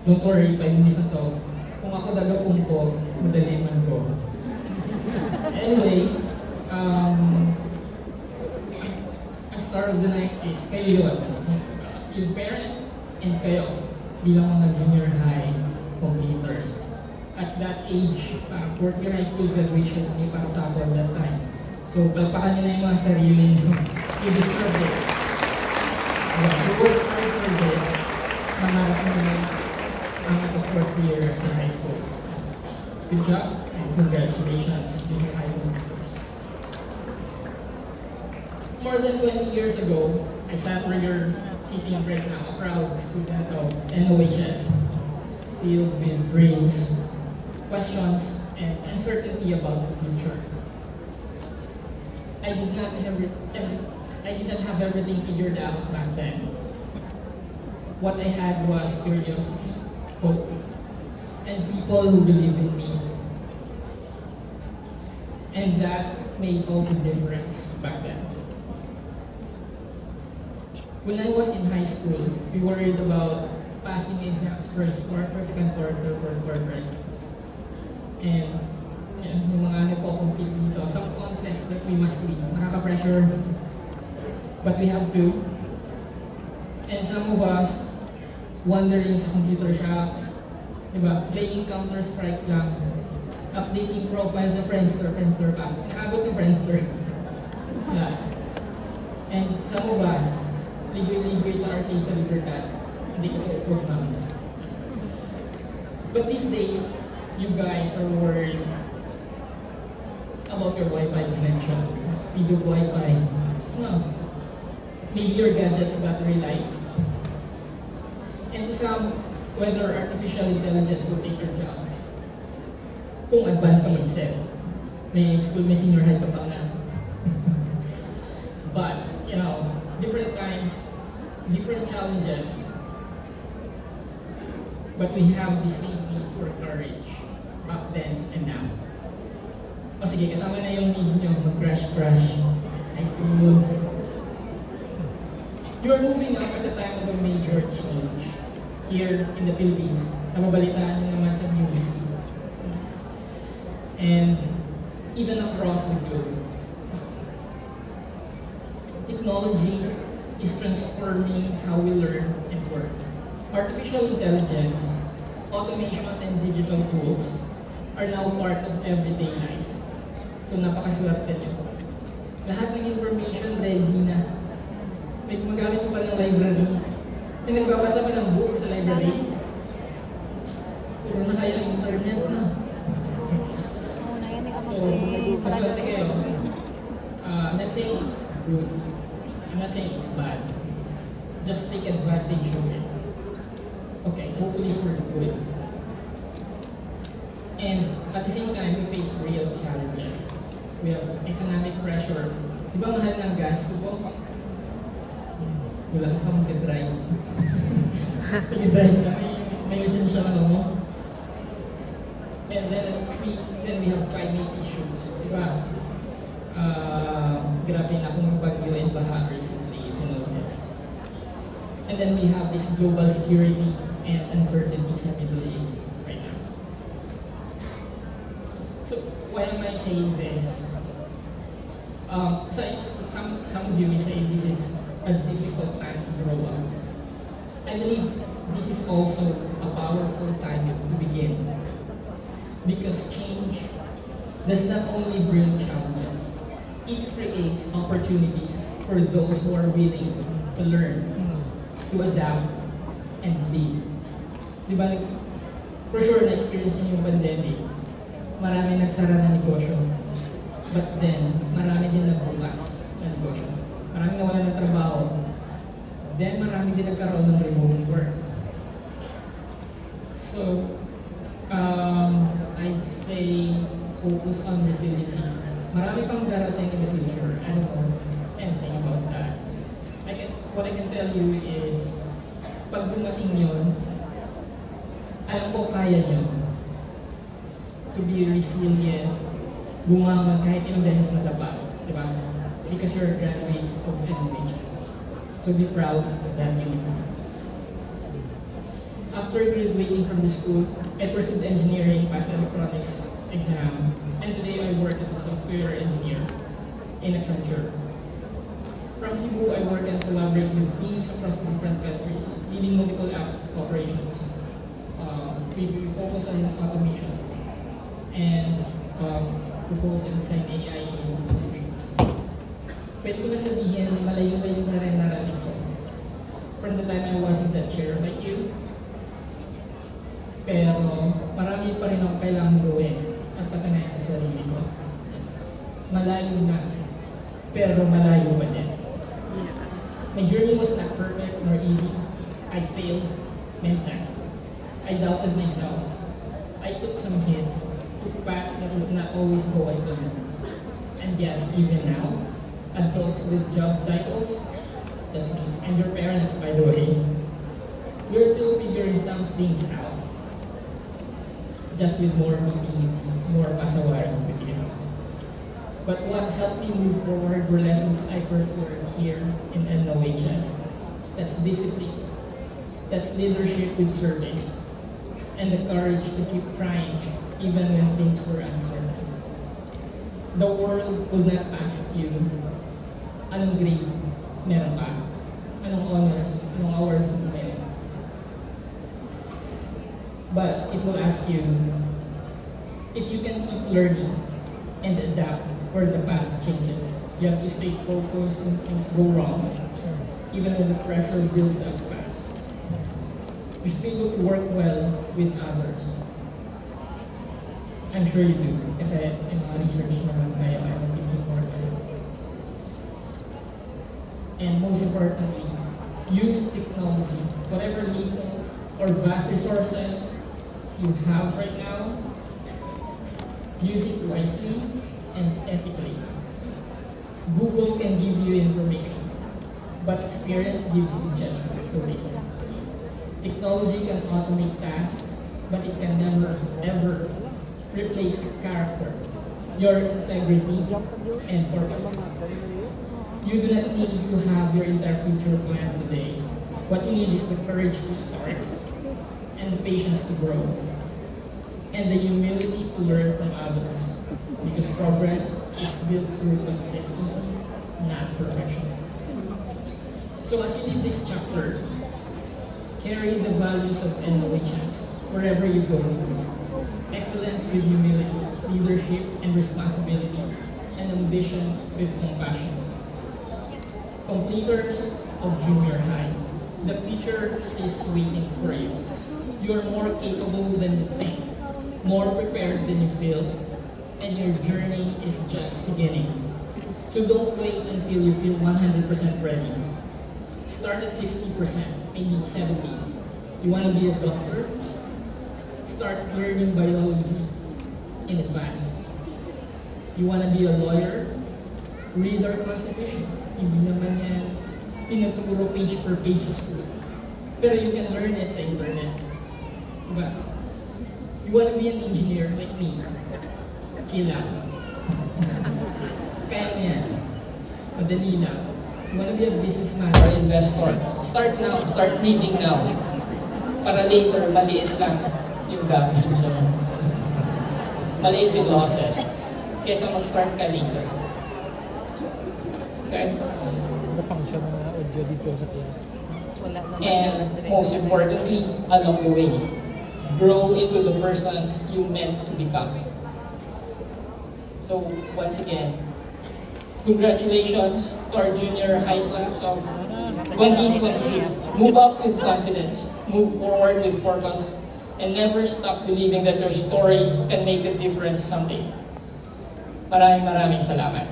Don't worry, 5 minutes na to. Kung ako dagapong ko, madali man ko. Anyway, ang star of the night is kayo yun. Yung parents and kayo bilang mga junior high completers. At that age, parang fourth year high school graduation kami para sa ako at that time. So, palpakan niyo na yung mga sarili niyo. You deserve this. You work hard for this. Mangarap mo na ang ito fourth year sa high school. Good job and congratulations, junior high completers. More than 20 years ago, I sat where you're sitting right now, a proud student of NOHS, filled with dreams, questions, and uncertainty about the future. I did not have everything figured out back then. What I had was curiosity, hope, and people who believe in me. And that made all the difference back then. When I was in high school, we worried about passing exams first quarter, second quarter, fourth quarter exams. And yung mga ano po compete dito, some contests that we must win. Nakaka-pressure, but we have to. And some of us, wandering sa computer shops, diba? Playing Counter-Strike lang, updating profiles sa Friendster pa. Nakabot ng Friendster. Yeah. And some of us, ligoy-ligoy sa arcade sa Libertad. Hindi ko ito naman. But these days, you guys are worried about your Wi-Fi connection, speed of Wi-Fi. No. Maybe your gadget's battery life. And to some, whether artificial intelligence will take your jobs. Kung advanced ka mag-isip, may school, may senior high ka pa nga. But, you know, different times, different challenges. But we have the same need for courage back then and now. O sige, kasama na yung need nyo mag-crash high school. You are moving up at the time of a major change here in the Philippines. Nababalitaan nyo naman sa news. And even across the globe. Technology is transforming how we learn and work. Artificial intelligence, automation, and digital tools are now part of everyday life. So napakaswerte nyo. Lahat ng information ready na. May gumagamit pa ng library. May nagbabasa pa ng book sa library. Puro na kaya ang internet na. So, maswerte kayo. I'm not saying it's good. I'm not saying it's bad. Just take advantage of it. Okay, hopefully for the good. And at the same time, we face real challenges. We have economic pressure. Di ba mahal ng gas? Diba? Wala ka mag-drive. Mag-drive ka, may lisensya ka mo. And then we have climate issues. Di ba? Grabe na akong bagyo and baha recently, if you know this. And then we have this global security and uncertainty sa Middle East right now. So, why am I saying this? Some of you may say this is a difficult time to grow up. I believe this is also a powerful time to begin. Because change does not only bring challenges, it creates opportunities for those who are willing to learn, to adapt, and lead. Di ba, for sure, na-experience niyo yung pandemic. Marami nagsara na negosyo. But then, marami din nagbukas na negosyo. Marami nawala ng trabaho. Then, marami din nagkaroon ng remote work. So, I'd say focus on resiliency. Marami pang darating in the future. I don't know anything about that. What I can tell you is, pag dumating yun, alam ko kaya nyo to be resilient, bumangon kahit ilang beses na dapat, di ba? Because you're graduates of NOHS. So be proud of that uniform. After graduating from the school, I pursued engineering, passed electronics exam, and today I work as a software engineer in Accenture. From Cebu, I work and collaborate with teams across different countries, leading multiple app operations. We focus on automation and propose and design AI-enabled solutions. Pwede ko na sabihin, malayo-layo na rin narating ko. From the time I was in that chair like you, pero marami pa rin ako kailangang gawin at patanayin sa sarili ko. Malayo na, pero malayo pa din. My journey was not perfect nor easy. I failed many times. I doubted myself. I took some hits, took paths that would not always go as planned. And yes, even now, adults with job titles, that's me, and your parents, by the way, we're still figuring some things out. Just with more meetings, more pasawari with you. But what helped me move forward were lessons I first learned here in NOHS. That's discipline, that's leadership with service, and the courage to keep trying even when things were uncertain. The world will not ask you, anong grade meron ka? Anong honors? Anong awards mo meron? But it will ask you if you can keep learning and adapt where the path changes. You have to stay focused when things go wrong, even when the pressure builds up fast. You should be able to work well with others. I'm sure you do, kasi in mga research naman kayo, I don't think you work well. And most importantly, use technology, whatever little or vast resources you have right now, use it wisely and ethically. Google can give you information, but experience gives you judgment, so they say. Technology can automate tasks, but it can never, ever replace your character, your integrity, and purpose. You do not need to have your entire future planned today. What you need is the courage to start, and the patience to grow, and the humility to learn from others. Because progress is built through consistency, not perfection. So as you leave this chapter, carry the values of NOHS wherever you go. Excellence with humility, leadership and responsibility, and ambition with compassion. Completers of junior high, the future is waiting for you. You are more capable than you think, more prepared than you feel, and your journey is just beginning. So don't wait until you feel 100% ready. Start at 60%, maybe 70%. You want to be a doctor? Start learning biology in advance. You want to be a lawyer? Read our Constitution. Hindi naman yan tinuturo page per page sa school. Pero you can learn it sa internet. Diba? You want to be an engineer like me? Chill lang. Kaya mo yan. Madali lang. You want to be a businessman or investor? Start now. Start reading now. Para later, maliit lang yung gagawin siya. Maliit yung losses. Kesa mag-start ka later. Okay? Ano function ng audio dito sa class? And most importantly, along the way, grow into the person you meant to become. So, once again, congratulations to our junior high class of 2026. Move up with confidence, move forward with purpose, and never stop believing that your story can make a difference someday. Maraming salamat.